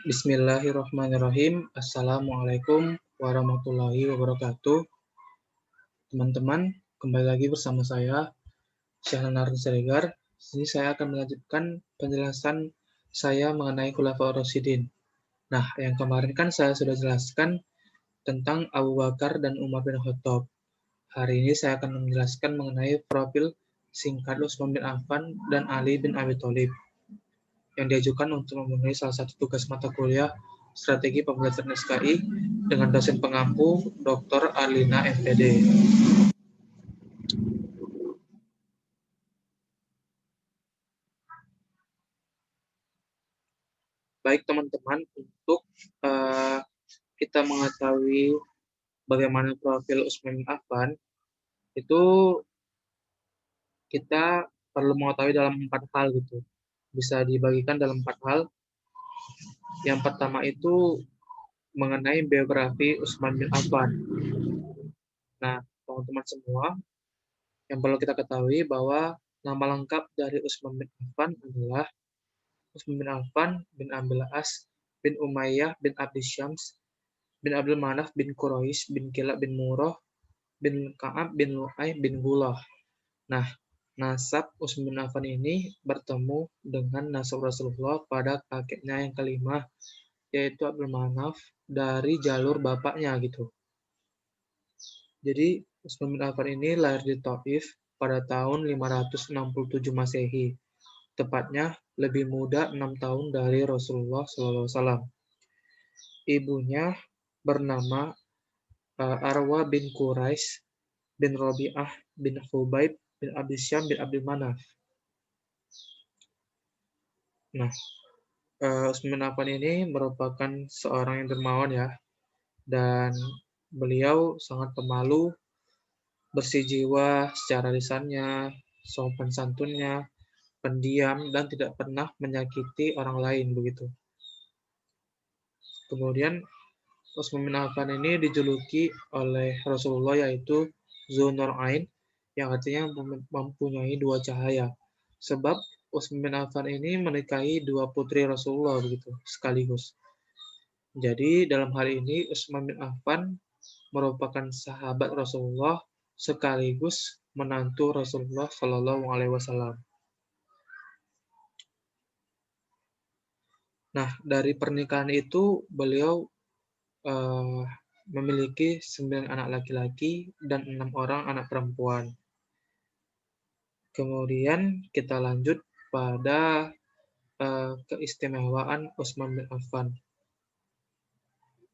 Bismillahirrahmanirrahim. Assalamualaikum warahmatullahi wabarakatuh. Teman-teman, kembali lagi bersama saya, Syahnanar Siregar. Di sini saya akan melanjutkan penjelasan saya mengenai Khulafaur Rasyidin. Nah, yang kemarin kan saya sudah jelaskan tentang Abu Bakar dan Umar bin Khattab. Hari ini saya akan menjelaskan mengenai profil singkat Utsman bin Affan dan Ali bin Abi Thalib yang diajukan untuk memenuhi salah satu tugas mata kuliah Strategi Pembelajaran SKI dengan dosen pengampu Dr. Arlina MPD. Baik teman-teman, untuk kita mengetahui bagaimana profil Utsman bin Affan, itu kita perlu mengetahui dalam 4 hal gitu. Bisa dibagikan dalam 4 hal. Yang pertama itu mengenai biografi Utsman bin Affan. Nah, teman-teman semua, yang perlu kita ketahui bahwa nama lengkap dari Utsman bin Affan adalah Utsman bin Affan bin Abil As bin Umayyah bin Abdi Syams bin Abdul Manaf bin Quraisy bin Kilab bin Murrah bin Ka'ab bin Lu'ay bin Gulah. Nah, nasab Utsman bin Affan ini bertemu dengan nasab Rasulullah pada kakeknya yang kelima, yaitu Abdul Manaf dari jalur bapaknya gitu. Jadi Utsman bin Affan ini lahir di Taif pada tahun 567 Masehi. Tepatnya lebih muda 6 tahun dari Rasulullah SAW. Ibunya bernama Arwa bin Quraisy bin Rabi'ah bin Hubaib bin Abdi Syam bin Abdul Manaf. Nah, Utsman bin Affan ini merupakan seorang yang dermawan ya, dan beliau sangat pemalu, bersih jiwa secara lisannya, sopan santunnya, pendiam, dan tidak pernah menyakiti orang lain begitu. Kemudian Utsman bin Affan ini dijuluki oleh Rasulullah yaitu Dzunurain, yang artinya mempunyai dua cahaya. Sebab Utsman bin Affan ini menikahi dua putri Rasulullah begitu sekaligus. Jadi dalam hal ini Utsman bin Affan merupakan sahabat Rasulullah sekaligus menantu Rasulullah Shallallahu Alaihi Wasallam. Nah, dari pernikahan itu beliau memiliki 9 anak laki-laki dan 6 orang anak perempuan. Kemudian kita lanjut pada keistimewaan Utsman bin Affan.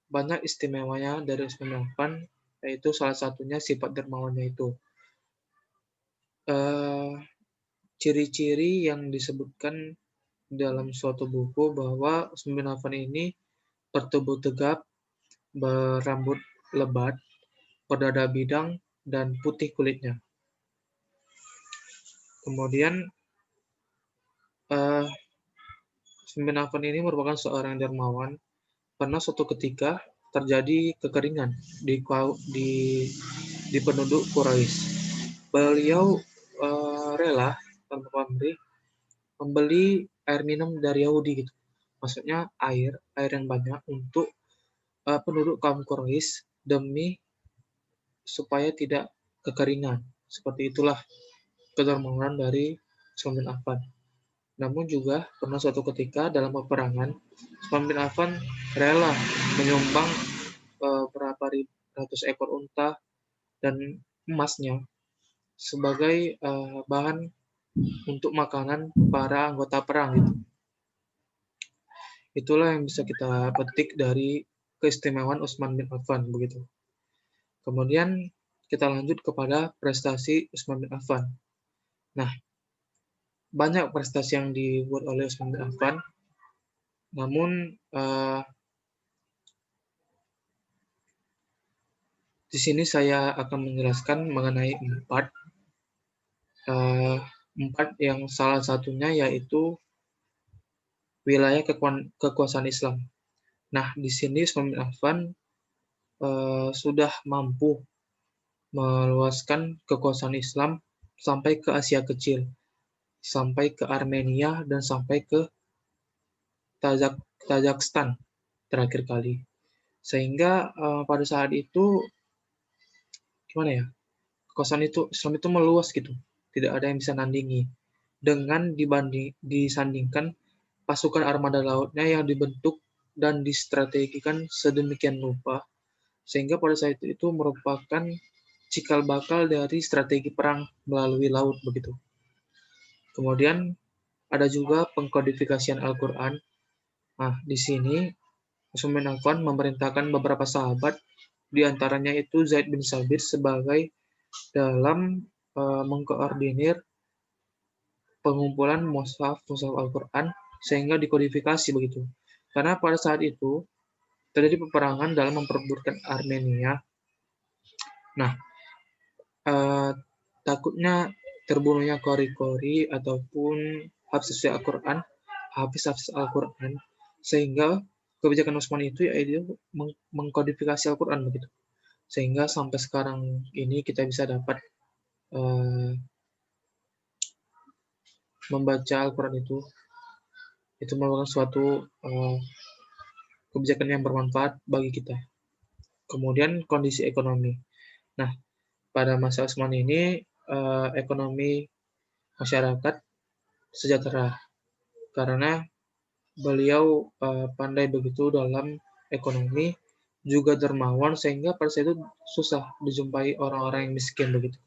Banyak istimewanya dari Utsman bin Affan, yaitu salah satunya sifat dermawannya itu. Ciri-ciri yang disebutkan dalam suatu buku bahwa Utsman bin Affan ini bertubuh tegap, berambut lebat, berdada bidang, dan putih kulitnya. Kemudian Utsman bin Affan ini merupakan seorang dermawan. Pernah suatu ketika terjadi kekeringan di penduduk Quraisy. Beliau rela tanpa pamrih membeli air minum dari Yahudi gitu. Maksudnya air yang banyak untuk penduduk kaum Quraisy demi supaya tidak kekeringan. Seperti itulah kedermawanan dari Utsman bin Affan. Namun juga pernah suatu ketika dalam peperangan, Utsman bin Affan rela menyumbang berapa ratus ekor unta dan emasnya sebagai bahan untuk makanan para anggota perang gitu. Itulah yang bisa kita petik dari keistimewaan Utsman bin Affan begitu. Kemudian kita lanjut kepada prestasi Utsman bin Affan. Nah, banyak prestasi yang dibuat oleh Utsman bin Affan, namun di sini saya akan menjelaskan mengenai empat yang salah satunya yaitu wilayah kekuasaan Islam. Nah, di sini Utsman bin Affan sudah mampu meluaskan kekuasaan Islam sampai ke Asia Kecil, sampai ke Armenia, dan sampai ke Kazakhstan terakhir kali. Sehingga pada saat itu gimana ya? Kekuasaan itu Islam itu meluas gitu. Tidak ada yang bisa nandingi dengan disandingkan pasukan armada lautnya yang dibentuk dan distrategikan sedemikian rupa sehingga pada saat itu merupakan cikal bakal dari strategi perang melalui laut begitu. Kemudian ada juga pengkodifikasian Al-Qur'an. Nah, di sini Utsman bin Affan memerintahkan beberapa sahabat, di antaranya itu Zaid bin Sabit sebagai dalam mengkoordinir pengumpulan mushaf Al-Qur'an sehingga dikodifikasi begitu. Karena pada saat itu terjadi peperangan dalam memperebutkan Armenia. Nah, takutnya terbunuhnya kori-kori ataupun hafiz Al-Qur'an, sehingga kebijakan Utsman itu yaitu mengkodifikasi Al-Qur'an begitu. Sehingga sampai sekarang ini kita bisa dapat membaca Al-Qur'an itu merupakan suatu kebijakan yang bermanfaat bagi kita. Kemudian kondisi ekonomi. Nah, pada masa Utsman ini ekonomi masyarakat sejahtera karena beliau pandai begitu dalam ekonomi, juga dermawan sehingga pada saat itu susah dijumpai orang-orang yang miskin begitu.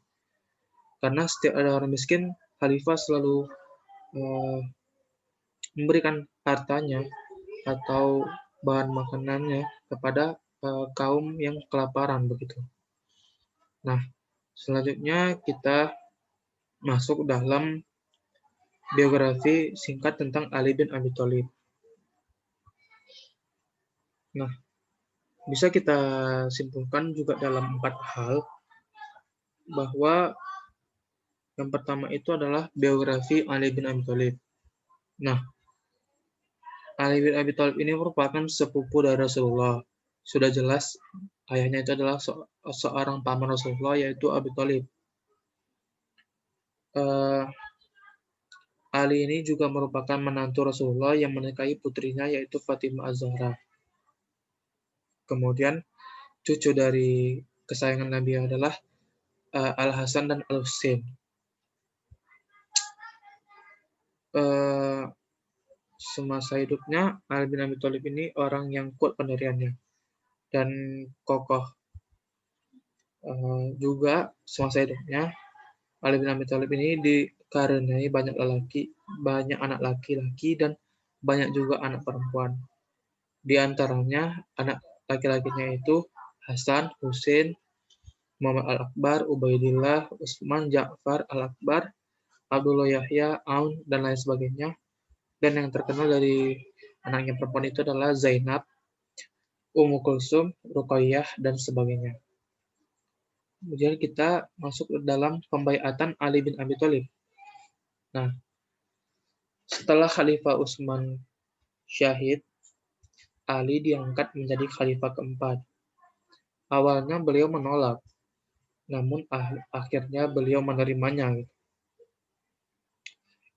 Karena setiap ada orang miskin, khalifah selalu memberikan hartanya atau bahan makanannya kepada kaum yang kelaparan begitu. Nah, selanjutnya kita masuk dalam biografi singkat tentang Ali bin Abi Thalib. Nah, bisa kita simpulkan juga dalam 4 hal bahwa yang pertama itu adalah biografi Ali bin Abi Thalib. Nah, Ali bin Abi Thalib ini merupakan sepupu dari Rasulullah. Sudah jelas ayahnya itu adalah seorang paman Rasulullah yaitu Abi Thalib. Ali ini juga merupakan menantu Rasulullah yang menikahi putrinya yaitu Fatimah Az-Zahra. Kemudian cucu dari kesayangan Nabi adalah Al-Hasan dan Al-Husain. Semasa hidupnya Ali bin Abi Thalib ini orang yang kuat pendiriannya dan kokoh. Juga semasa hidupnya Ali bin Abi Thalib ini dikarenai banyak anak laki-laki dan banyak juga anak perempuan. Di antaranya anak laki-lakinya itu Hasan, Husain, Muhammad Al-Akbar, Ubaidillah, Utsman, Ja'far Al-Akbar, Abdullah Yahya, Aun, dan lain sebagainya. Dan yang terkenal dari anaknya perempuan itu adalah Zainab, Ummu Kulsum, Ruqayyah, dan sebagainya. Kemudian kita masuk ke dalam pembaiatan Ali bin Abi Thalib. Nah, setelah Khalifah Utsman syahid, Ali diangkat menjadi khalifah keempat. Awalnya beliau menolak, namun akhirnya beliau menerimanya.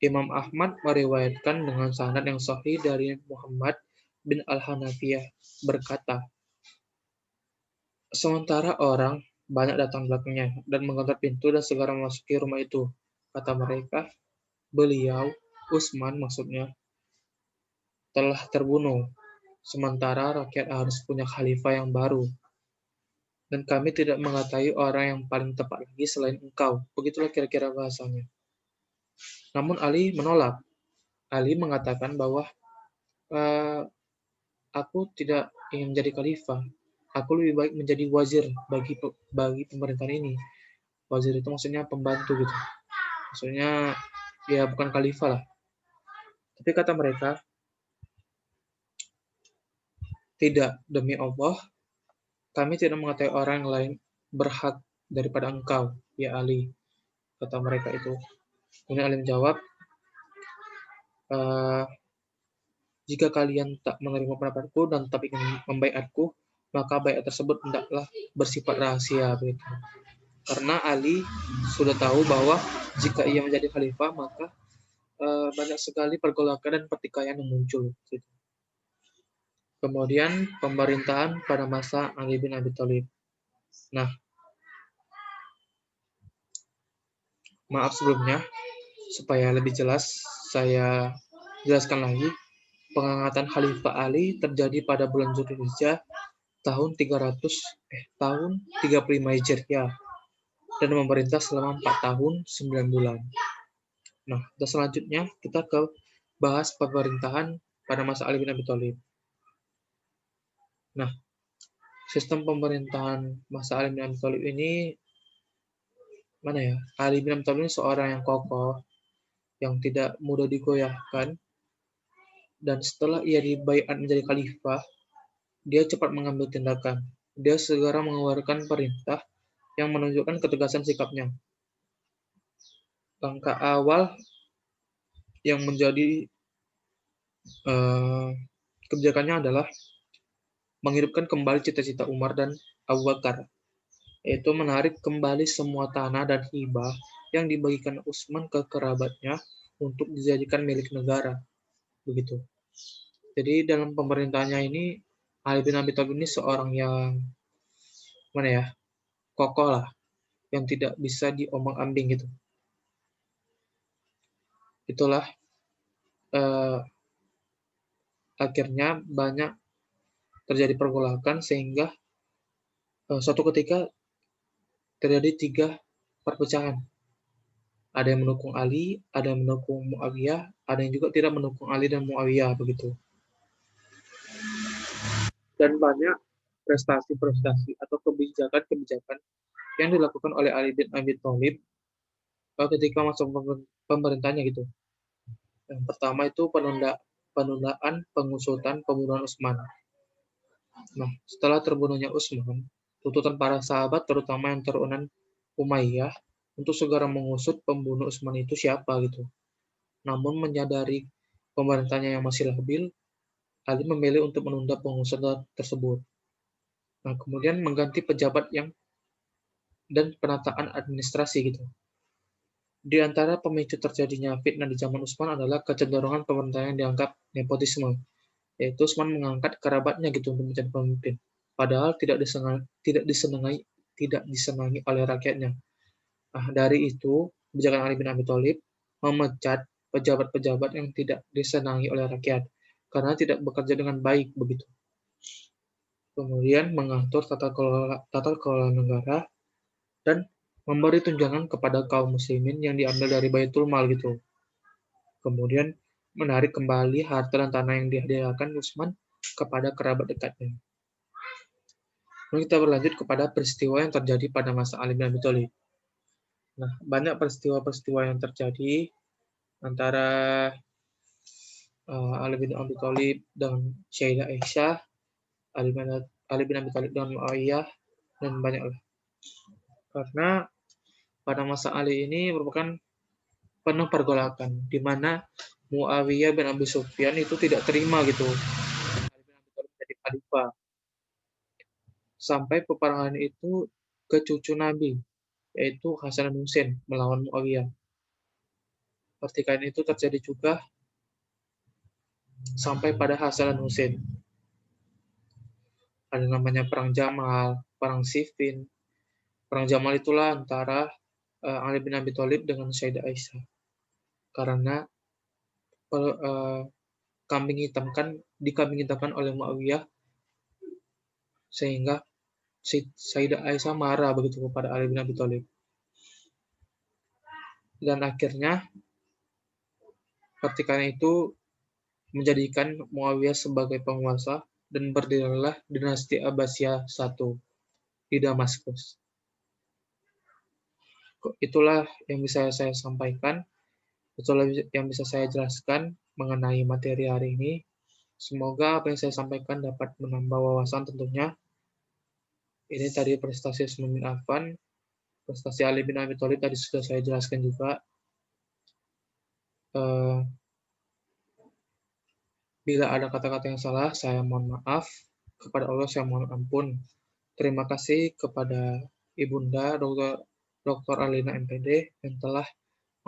Imam Ahmad meriwayatkan dengan sanad yang sahih dari Muhammad bin Al-Hanafiyah berkata, sementara orang banyak datang belakangnya dan mengetuk pintu dan segera memasuki rumah itu. Kata mereka, beliau, Utsman maksudnya, telah terbunuh, sementara rakyat harus punya khalifah yang baru. Dan kami tidak mengetahui orang yang paling tepat lagi selain engkau. Begitulah kira-kira bahasanya. Namun Ali menolak. Ali mengatakan bahwa aku tidak ingin menjadi khalifah. Aku lebih baik menjadi wazir bagi pemerintahan ini. Wazir itu maksudnya pembantu gitu. Maksudnya ya bukan khalifah lah. Tapi kata mereka, tidak, demi Allah, kami tidak mengetahui orang lain berhak daripada engkau, ya Ali. Kata mereka itu. Kemudian Ali menjawab, jika kalian tak menerima pendapatku dan tetap ingin membaiatku, maka baiat tersebut hendaklah bersifat rahasia. Begitu. Karena Ali sudah tahu bahwa jika ia menjadi khalifah, maka banyak sekali pergolakan dan pertikaian yang muncul. Gitu. Kemudian pemerintahan pada masa Ali bin Abi Thalib. Nah, maaf sebelumnya, supaya lebih jelas, saya jelaskan lagi. Pengangkatan Khalifah Ali terjadi pada bulan Zulhijjah tahun 35 Hijriah dan memerintah selama 4 tahun 9 bulan. Nah, dan selanjutnya kita ke bahas pemerintahan pada masa Ali bin Abi Thalib. Nah, sistem pemerintahan masa Ali bin Abi Thalib ini Ali bin Abi Thalib ini seorang yang kokoh, yang tidak mudah digoyahkan, dan setelah ia dibaiat menjadi khalifah, dia cepat mengambil tindakan. Dia segera mengeluarkan perintah yang menunjukkan ketegasan sikapnya. Langkah awal yang menjadi kebijakannya adalah menghidupkan kembali cita-cita Umar dan Abu Bakar, yaitu menarik kembali semua tanah dan hibah yang dibagikan Utsman ke kerabatnya untuk dijadikan milik negara. Begitu. Jadi dalam pemerintahannya ini, Ali bin Abi Thalib ini seorang yang kokoh lah, yang tidak bisa diombang-ambing gitu. Itulah akhirnya banyak terjadi pergolakan sehingga suatu ketika terjadi 3 perpecahan. Ada yang mendukung Ali, ada yang mendukung Muawiyah, ada yang juga tidak mendukung Ali dan Muawiyah begitu. Dan banyak prestasi-prestasi atau kebijakan-kebijakan yang dilakukan oleh Ali bin Abi Thalib ketika masuk pemerintahnya gitu. Yang pertama itu penundaan pengusutan pembunuhan Utsman. Nah, setelah terbunuhnya Utsman, tuntutan para sahabat terutama yang turunan Umayyah untuk segera mengusut pembunuh Utsman itu siapa gitu. Namun menyadari pemerintahnya yang masih labil, Ali memilih untuk menunda pengusutan tersebut. Nah, kemudian mengganti pejabat dan penataan administrasi gitu. Di antara pemicu terjadinya fitnah di zaman Utsman adalah kecenderungan pemerintahan yang dianggap nepotisme, yaitu Utsman mengangkat kerabatnya gitu untuk menjadi pemimpin, padahal tidak disenangi oleh rakyatnya. Nah, dari itu, kebijakan Ali bin Abi Thalib memecat pejabat-pejabat yang tidak disenangi oleh rakyat karena tidak bekerja dengan baik begitu. Kemudian mengatur tata kelola negara dan memberi tunjangan kepada kaum muslimin yang diambil dari Baitul Mal gitu. Kemudian menarik kembali harta dan tanah yang dihadiahkan Utsman kepada kerabat dekatnya. Lalu kita berlanjut kepada peristiwa yang terjadi pada masa Ali bin Abi Thalib. Nah, banyak peristiwa-peristiwa yang terjadi antara Ali bin Abi Thalib dan Sayyidah Aisyah, Ali bin Abi Thalib dan Muawiyah, dan banyaklah. Karena pada masa Ali ini merupakan penuh pergolakan, di mana Muawiyah bin Abi Sufyan itu tidak terima gitu Ali bin Abi Thalib menjadi khalifah. Sampai peperangan itu ke cucu Nabi, yaitu Hasan dan Husain melawan Muawiyah. Pertikaian itu terjadi juga sampai pada Hasan dan Husain. Ada namanya Perang Jamal, Perang Siffin. Perang Jamal itulah antara Ali bin Abi Thalib dengan Sayyidah Aisyah. Karena dikambing hitamkan oleh Muawiyah sehingga Sayyidah Aisyah marah begitu kepada Ali bin Abi Thalib. Dan akhirnya pertikaian itu menjadikan Muawiyah sebagai penguasa dan berdirilah dinasti Abbasiyah I di Damaskus. Itulah yang bisa saya sampaikan, itulah yang bisa saya jelaskan mengenai materi hari ini. Semoga apa yang saya sampaikan dapat menambah wawasan tentunya. Ini tadi prestasi Utsman bin Affan, prestasi Ali bin Abi Thalib tadi sudah saya jelaskan juga. Bila ada kata-kata yang salah, saya mohon maaf. Kepada Allah, saya mohon ampun. Terima kasih kepada Ibunda Dr. Alina MPD yang telah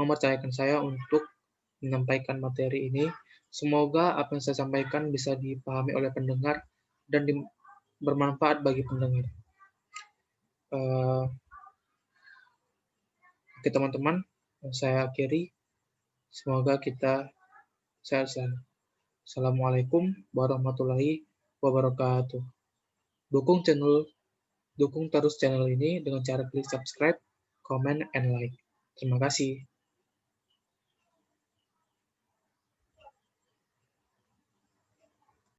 mempercayakan saya untuk menyampaikan materi ini Semoga apa yang saya sampaikan bisa dipahami oleh pendengar dan bermanfaat bagi pendengar. Oke teman-teman, saya akhiri. Semoga kita sehat selalu. Assalamualaikum warahmatullahi wabarakatuh. Dukung terus channel ini dengan cara klik subscribe, comment, and like. Terima kasih.